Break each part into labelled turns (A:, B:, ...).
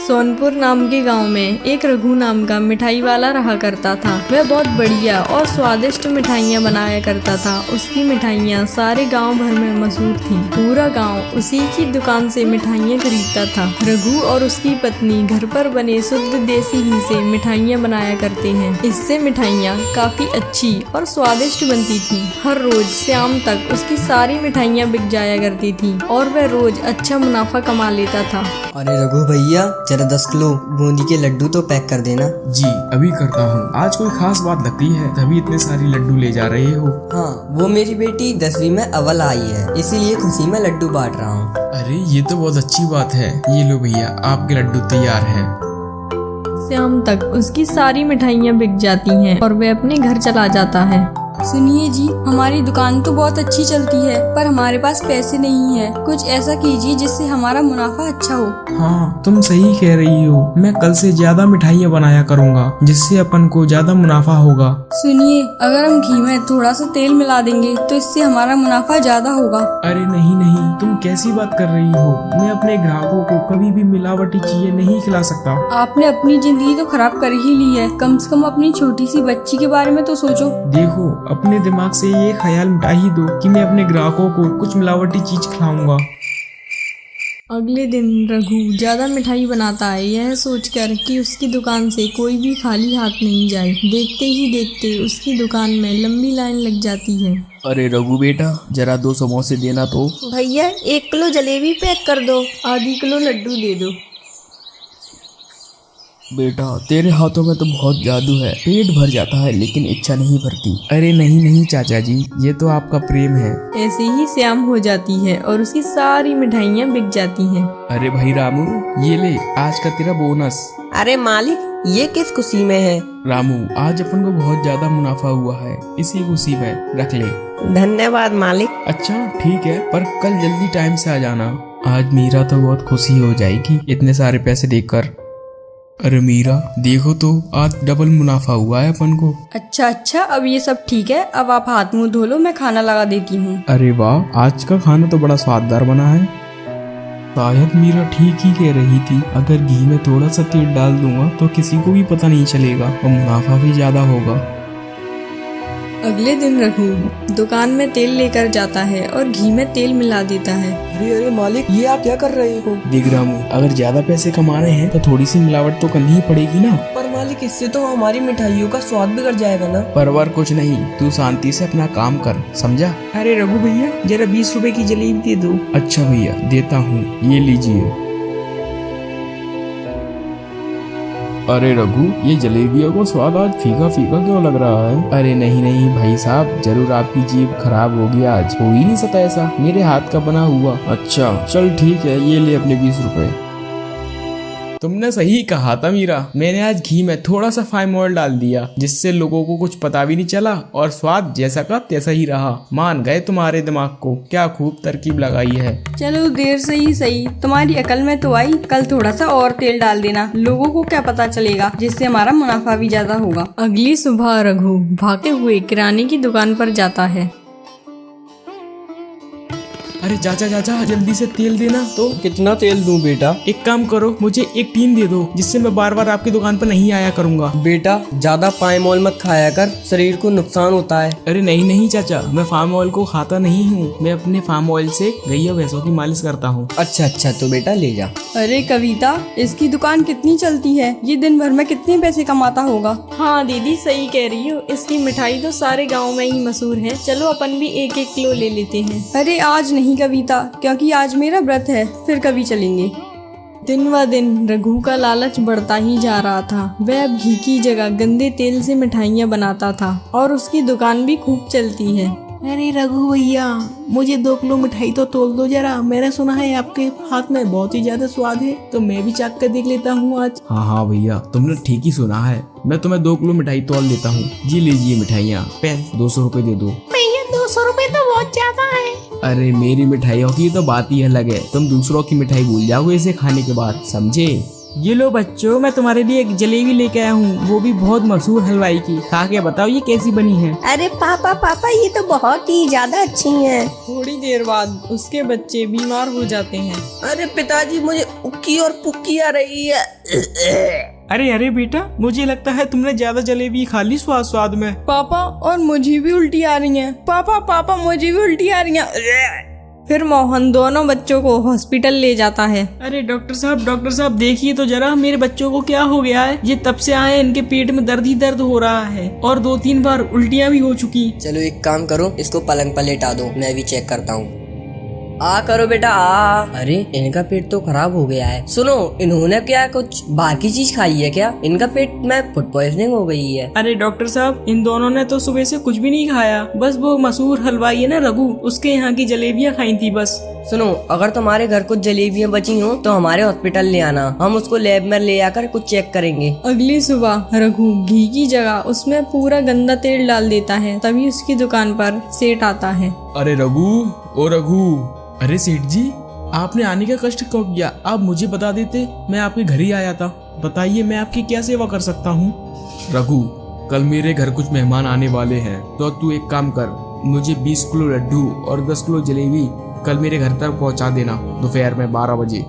A: सोनपुर नाम के गांव में एक रघु नाम का मिठाई वाला रहा करता था। वह बहुत बढ़िया और स्वादिष्ट मिठाइयाँ बनाया करता था। उसकी मिठाइयाँ सारे गांव भर में मशहूर थीं। पूरा गांव उसी की दुकान से मिठाइयाँ खरीदता था। रघु और उसकी पत्नी घर पर बने शुद्ध देसी घी से मिठाइयाँ बनाया करते हैं। इससे मिठाइयाँ काफी अच्छी और स्वादिष्ट बनती थीं। हर रोज शाम तक उसकी सारी मिठाइयाँ बिक जाया करती थीं और वह रोज अच्छा मुनाफा कमा लेता था।
B: अरे रघु भैया, जरा 10 किलो बूंदी के लड्डू तो पैक कर देना।
C: जी अभी करता हूँ। आज कोई खास बात लगती है तभी इतने सारे लड्डू ले जा रहे हो?
B: हाँ, वो मेरी बेटी 10वीं में अव्वल आई है, इसीलिए खुशी में लड्डू बांट रहा हूँ।
C: अरे ये तो बहुत अच्छी बात है। ये लो भैया, आपके लड्डू तैयार हैं।
A: शाम तक उसकी सारी मिठाइयाँ बिक जाती हैं और वह अपने घर चला जाता है।
D: सुनिए जी, हमारी दुकान तो बहुत अच्छी चलती है, पर हमारे पास पैसे नहीं है। कुछ ऐसा कीजिए जिससे हमारा मुनाफा अच्छा हो।
C: हाँ, तुम सही कह रही हो। मैं कल से ज्यादा मिठाइयाँ बनाया करूँगा, जिससे अपन को ज्यादा मुनाफा होगा।
D: सुनिए, अगर हम घी में थोड़ा सा तेल मिला देंगे तो इससे हमारा मुनाफा ज्यादा होगा।
C: अरे नहीं नहीं, तुम कैसी बात कर रही हो? मैं अपने ग्राहकों को कभी भी मिलावटी चीजें नहीं खिला सकता।
D: आपने अपनी जिंदगी तो खराब कर ही ली है, कम से कम अपनी छोटी सी बच्ची के बारे में तो सोचो।
C: देखो, अपने दिमाग से ये ख्याल मिटा ही दो कि मैं अपने ग्राहकों को कुछ मिलावटी चीज खिलाऊंगा।
A: अगले दिन रघु ज्यादा मिठाई बनाता है, यह सोचकर कि उसकी दुकान से कोई भी खाली हाथ नहीं जाए। देखते ही देखते उसकी दुकान में लंबी लाइन लग जाती है।
E: अरे रघु बेटा, जरा 2 समोसे देना तो।
F: भैया 1 किलो जलेबी पैक कर दो।
A: आधी किलो लड्डू दे दो।
E: बेटा, तेरे हाथों में तो बहुत जादू है। पेट भर जाता है लेकिन इच्छा नहीं भरती।
C: अरे नहीं नहीं चाचा जी, ये तो आपका प्रेम है।
A: ऐसे ही शाम हो जाती है और उसकी सारी मिठाइयाँ बिक जाती हैं।
C: अरे भाई रामू, ये ले आज का तेरा बोनस।
F: अरे मालिक, ये किस खुशी में है?
C: रामू, आज अपन को बहुत ज्यादा मुनाफा हुआ है, इसी खुशी में रख ले।
F: धन्यवाद मालिक।
C: अच्छा ठीक है, पर कल जल्दी टाइम से आ जाना। आज मीरा तो बहुत खुशी हो जाएगी इतने सारे पैसे देखकर। अरे मीरा, देखो तो आज डबल मुनाफा हुआ है अपन को।
D: अच्छा, अब ये सब ठीक है। अब आप हाथ मुंह धो लो, मैं खाना लगा देती हूँ।
C: अरे वाह, आज का खाना तो बड़ा स्वाददार बना है। शायद मीरा ठीक ही कह रही थी। अगर घी में थोड़ा सा तेल डाल दूंगा तो किसी को भी पता नहीं चलेगा और मुनाफा भी ज्यादा होगा।
A: अगले दिन रघु दुकान में तेल लेकर जाता है और घी में तेल मिला देता है।
B: अरे मालिक, ये आप क्या कर रहे हो?
C: देख रामू, अगर ज्यादा पैसे कमाने हैं तो थोड़ी सी मिलावट तो करनी ही पड़ेगी ना।
B: पर मालिक, इससे तो हमारी मिठाइयों का स्वाद बिगड़ जाएगा ना।
C: परवर कुछ नहीं, तू शांति से अपना काम कर, समझा? अरे रघु भैया, जरा 20 रुपए की जलेबी दे दो। अच्छा भैया, देता हूँ, ये लीजिए। अरे रघु, ये जलेबियों को स्वाद आज फीका फीका क्यों लग रहा है? अरे नहीं नहीं भाई साहब, जरूर आपकी जीभ खराब होगी आज। हो ही नहीं सकता ऐसा, मेरे हाथ का बना हुआ। अच्छा चल ठीक है, ये ले अपने 20 रुपए। तुमने सही कहा था मीरा, मैंने आज घी में थोड़ा सा फाइन ऑयल डाल दिया, जिससे लोगों को कुछ पता भी नहीं चला और स्वाद जैसा का तैसा ही रहा। मान गए तुम्हारे दिमाग को, क्या खूब तरकीब लगाई है।
D: चलो देर से ही सही, तुम्हारी अकल में तो आई। कल थोड़ा सा और तेल डाल देना, लोगों को क्या पता चलेगा, जिससे हमारा मुनाफा भी ज्यादा होगा।
A: अगली सुबह रघु भागते हुए किराने की दुकान पर जाता है।
C: अरे चाचा चाचा, जल्दी से तेल देना तो।
B: कितना तेल दूं बेटा?
C: एक काम करो, मुझे एक टीन दे दो, जिससे मैं बार बार आपकी दुकान पर नहीं आया करूंगा।
B: बेटा, ज्यादा पाम ऑयल मत खाया कर, शरीर को नुकसान होता है।
C: अरे नहीं नहीं चाचा, मैं फार्म ऑयल को खाता नहीं हूँ। मैं अपने फार्म ऑयल से गैया भैंसों की मालिश करता हूँ।
B: अच्छा, तो बेटा ले जा।
D: अरे कविता, इसकी दुकान कितनी चलती है? ये दिन भर में कितने पैसे कमाता होगा?
A: हाँ दीदी, सही कह रही हो। इसकी मिठाई तो सारे गांव में ही मशहूर है। चलो अपन भी 1-1 किलो ले लेते हैं।
D: अरे आज नहीं कविता, क्योंकि आज मेरा व्रत है, फिर कभी चलेंगे।
A: दिन व दिन रघु का लालच बढ़ता ही जा रहा था। वह अब घी की जगह गंदे तेल से मिठाइयाँ बनाता था और उसकी दुकान भी खूब चलती है।
G: अरे रघु भैया, मुझे 2 किलो मिठाई तो तोल दो जरा। मैंने सुना है आपके हाथ में बहुत ही ज्यादा स्वाद है, तो मैं भी चख कर देख लेता हूँ आज।
C: हाँ भैया, तुमने ठीक ही सुना है। मैं तुम्हें 2 किलो मिठाई तोल देता हूँ। जी लीजिए मिठाइयाँ, 200 रुपए दे दो।
G: भैया 200 रुपए तो बहुत ज्यादा है।
C: अरे मेरी मिठाइयों की तो बात ही अलग है, तुम दूसरों की मिठाई भूल जाओगे इसे खाने के बाद, समझे? ये लो बच्चों, मैं तुम्हारे लिए एक जलेबी लेके आया हूँ, वो भी बहुत मशहूर हलवाई की। खा के बताओ ये कैसी बनी है।
F: अरे पापा, ये तो बहुत ही ज्यादा अच्छी हैं।
A: थोड़ी देर बाद उसके बच्चे बीमार हो जाते हैं।
F: अरे पिताजी, मुझे उक्की और पुक्की आ रही है।
G: अरे अरे बेटा, मुझे लगता है तुमने ज्यादा जलेबी खा ली स्वाद स्वाद में।
D: पापा और मुझे भी उल्टी आ रही है। पापा मुझे भी उल्टी आ रही है।
A: फिर मोहन दोनों बच्चों को हॉस्पिटल ले जाता है।
G: अरे डॉक्टर साहब देखिए तो जरा मेरे बच्चों को क्या हो गया है। ये तब से आए, इनके पेट में दर्द ही दर्द हो रहा है और 2-3 बार उल्टियाँ भी हो चुकी।
B: चलो एक काम करो, इसको पलंग पर लेटा दो, मैं भी चेक करता हूँ। आ करो बेटा आ। अरे इनका पेट तो खराब हो गया है। सुनो, इन्होंने क्या कुछ बाहर की चीज खाई है क्या? इनका पेट में फूड पॉइजनिंग हो गई है।
G: अरे डॉक्टर साहब, इन दोनों ने तो सुबह से कुछ भी नहीं खाया, बस वो मशहूर हलवाई है ना रघु, उसके यहाँ की जलेबियाँ खाई थी बस।
B: सुनो, अगर तुम्हारे घर कुछ जलेबियाँ बची हो तो हमारे हॉस्पिटल ले आना, हम उसको लैब में ले आकर कुछ चेक करेंगे।
A: अगली सुबह रघु घी की जगह उसमें पूरा गंदा तेल डाल देता है। तभी उसकी दुकान पर सेठ आता है।
C: अरे रघु, ओ रघु। अरे सेठ जी, आपने आने का कष्ट क्यों किया? आप मुझे बता देते, मैं आपके घर ही आया था। बताइए मैं आपकी क्या सेवा कर सकता हूँ? रघु, कल मेरे घर कुछ मेहमान आने वाले हैं, तो तू एक काम कर, मुझे 20 किलो लड्डू और 10 किलो जलेबी कल मेरे घर तक पहुँचा देना दोपहर में 12 बजे।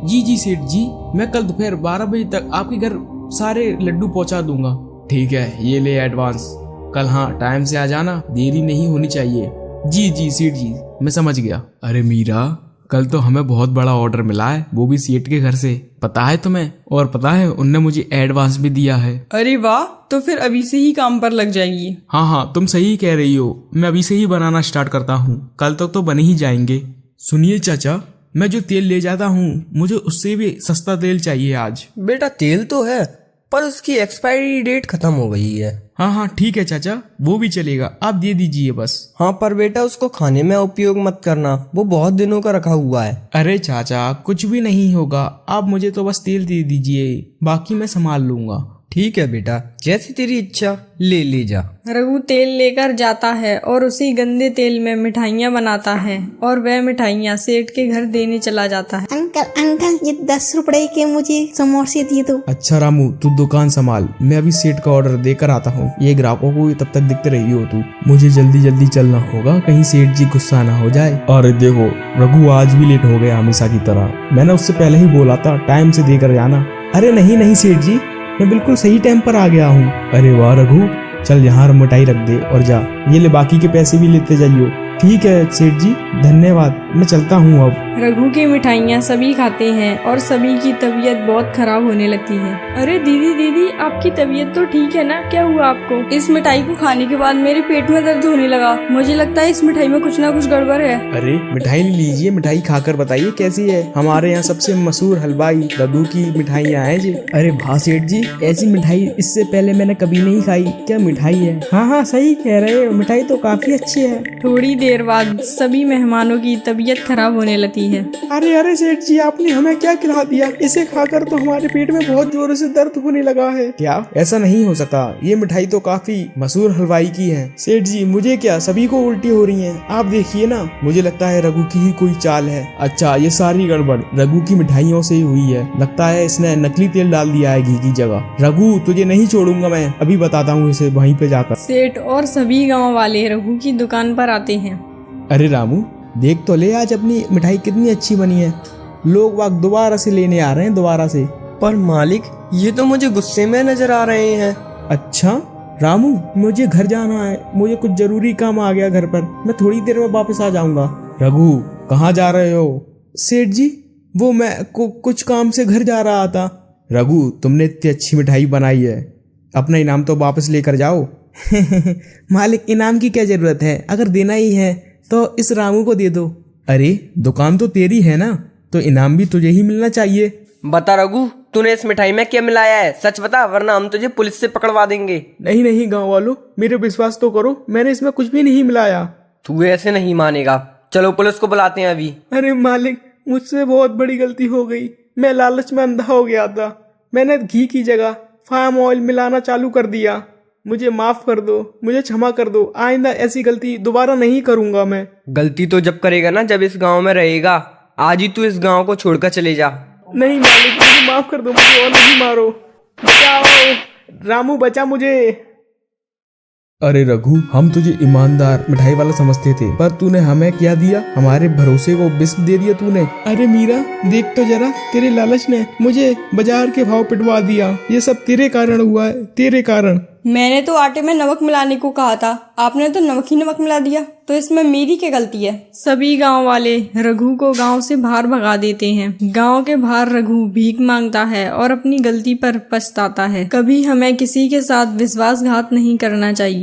C: जी सेठ जी, मैं कल दोपहर 12 बजे तक आपके घर सारे लड्डू पहुँचा दूंगा। ठीक है, ये ले एडवांस। कल हाँ टाइम से आ जाना, देरी नहीं होनी चाहिए। जी सेठ जी, मैं समझ गया। अरे मीरा, कल तो हमें बहुत बड़ा ऑर्डर मिला है, वो भी सेठ के घर से, पता है तुम्हें? और पता है उनने मुझे एडवांस भी दिया है।
D: अरे वाह, तो फिर अभी से ही काम पर लग जाएगी।
C: हाँ, तुम सही कह रही हो, मैं अभी से ही बनाना स्टार्ट करता हूँ, कल तक तो बन ही जाएंगे। सुनिए चाचा, मैं जो तेल ले जाता हूँ मुझे उससे भी सस्ता तेल चाहिए आज।
B: बेटा तेल तो है, पर उसकी एक्सपायरी डेट खत्म हो गई है।
C: हाँ ठीक है चाचा, वो भी चलेगा, आप दे दीजिए बस।
B: हाँ, पर बेटा उसको खाने में उपयोग मत करना, वो बहुत दिनों का रखा हुआ है।
C: अरे चाचा, कुछ भी नहीं होगा, आप मुझे तो बस तेल दे दीजिए, बाकी मैं संभाल लूंगा।
B: ठीक है बेटा, जैसी तेरी इच्छा, ले जा।
A: रघु तेल लेकर जाता है और उसी गंदे तेल में मिठाइयाँ बनाता है और वह मिठाइयाँ सेठ के घर देने चला जाता है।
F: अंकल ये 10 रुपए के मुझे समोसे दिए दो।
C: अच्छा रामू, तू दुकान संभाल, मैं अभी सेठ का ऑर्डर देकर आता हूँ। ये ग्राहकों को तब तक दिखते रही हो तू, मुझे जल्दी चलना होगा, कहीं सेठ जी गुस्सा ना हो जाए। और देखो रघु, आज भी लेट हो गया हमेशा की तरह, मैंने उससे पहले ही बोला था टाइम से देकर जाना। अरे नहीं सेठ जी, मैं बिल्कुल सही टाइम पर आ गया हूँ। अरे वाह रघु, चल यहाँ मिठाई रख दे और जा, ये ले बाकी के पैसे भी लेते जाइयो। ठीक है सेठ जी, धन्यवाद, मैं चलता हूँ अब।
A: रघु की मिठाइयाँ सभी खाते हैं और सभी की तबीयत बहुत खराब होने लगती है। अरे दीदी, आपकी तबीयत तो ठीक है ना? क्या हुआ आपको?
D: इस मिठाई को खाने के बाद मेरे पेट में दर्द होने लगा। मुझे लगता है इस मिठाई में कुछ ना कुछ गड़बड़ है।
C: अरे मिठाई लीजिए, मिठाई खाकर बताइए कैसी है। हमारे यहाँ सबसे मशहूर हलवाई रघु की मिठाइयाँ हैं जी।
E: अरे वाह सेठ जी, ऐसी मिठाई इससे पहले मैंने कभी नहीं खाई। क्या मिठाई है? हाँ सही कह रहे हो, मिठाई तो काफी अच्छी है।
A: थोड़ी देर बाद सभी मेहमानों की तबीयत खराब होने लगती है।
C: अरे सेठ जी, आपने हमें क्या खिला दिया? इसे खाकर तो हमारे पेट में बहुत जोर से दर्द होने लगा है। क्या? ऐसा नहीं हो सकता, ये मिठाई तो काफी मशहूर हलवाई की है। सेठ जी, मुझे क्या, सभी को उल्टी हो रही है, आप देखिए ना। मुझे लगता है रघु की ही कोई चाल है। अच्छा, ये सारी गड़बड़ रघु की मिठाइयों से ही हुई है। लगता है इसने नकली तेल डाल दिया है घी की जगह। रघु, तुझे नहीं छोड़ूंगा मैं, अभी बताता हूँ इसे वहीं पे जाकर।
A: सेठ और सभी गांव वाले रघु की दुकान पर आते हैं।
C: अरे रामू, देख तो ले आज अपनी मिठाई कितनी अच्छी बनी है, लोग वाग दोबारा से लेने आ रहे हैं दोबारा से।
B: पर मालिक, ये तो मुझे गुस्से में नजर आ रहे हैं।
C: अच्छा रामू, मुझे घर जाना है, मुझे कुछ जरूरी काम आ गया घर पर, मैं थोड़ी देर में वापस आ जाऊंगा। रघु, कहाँ जा रहे हो? सेठ जी, वो मैं कुछ काम से घर जा रहा था। रघु, तुमने इतनी अच्छी मिठाई बनाई है, अपना इनाम तो वापस लेकर जाओ। मालिक, इनाम की क्या जरूरत है, अगर देना ही है तो इस रामू को दे दो। अरे दुकान तो तेरी है ना, तो इनाम भी तुझे ही मिलना चाहिए।
B: बता रघु, तूने इस मिठाई में क्या मिलाया है? सच बता, वरना हम तुझे पुलिस से पकड़वा देंगे।
C: नहीं गांव वालों, मेरे विश्वास तो करो, मैंने इसमें कुछ भी नहीं मिलाया।
B: तू ऐसे नहीं मानेगा, चलो पुलिस को बुलाते हैं अभी।
C: अरे मालिक, मुझसे बहुत बड़ी गलती हो गई, मैं लालच में अंधा हो गया था, मैंने घी की जगह फार्म ऑयल मिलाना चालू कर दिया। मुझे माफ कर दो, मुझे क्षमा कर दो, आइंदा ऐसी गलती दोबारा नहीं करूंगा मैं।
B: गलती तो जब करेगा ना, जब इस गांव में रहेगा। आज ही तू इस गांव को छोड़कर चले जा।
C: नहीं मालिक, मुझे माफ कर दो, मुझे और नहीं मारो। बचाओ रामू, बचा मुझे। अरे रघु, हम तुझे ईमानदार मिठाई वाला समझते थे, पर तूने हमें क्या दिया? हमारे भरोसे को विष दे दिया तूने।
E: अरे मीरा, देख तो जरा, तेरे लालच ने मुझे बाजार के भाव पिटवा दिया। ये सब तेरे कारण हुआ है, तेरे कारण।
D: मैंने तो आटे में नमक मिलाने को कहा था, आपने तो नमक ही नमक मिला दिया, तो इसमें मेरी क्या गलती है?
A: सभी गांव वाले रघु को गांव से बाहर भगा देते हैं। गांव के बाहर रघु भीख मांगता है और अपनी गलती पर पछताता है। कभी हमें किसी के साथ विश्वासघात नहीं करना चाहिए।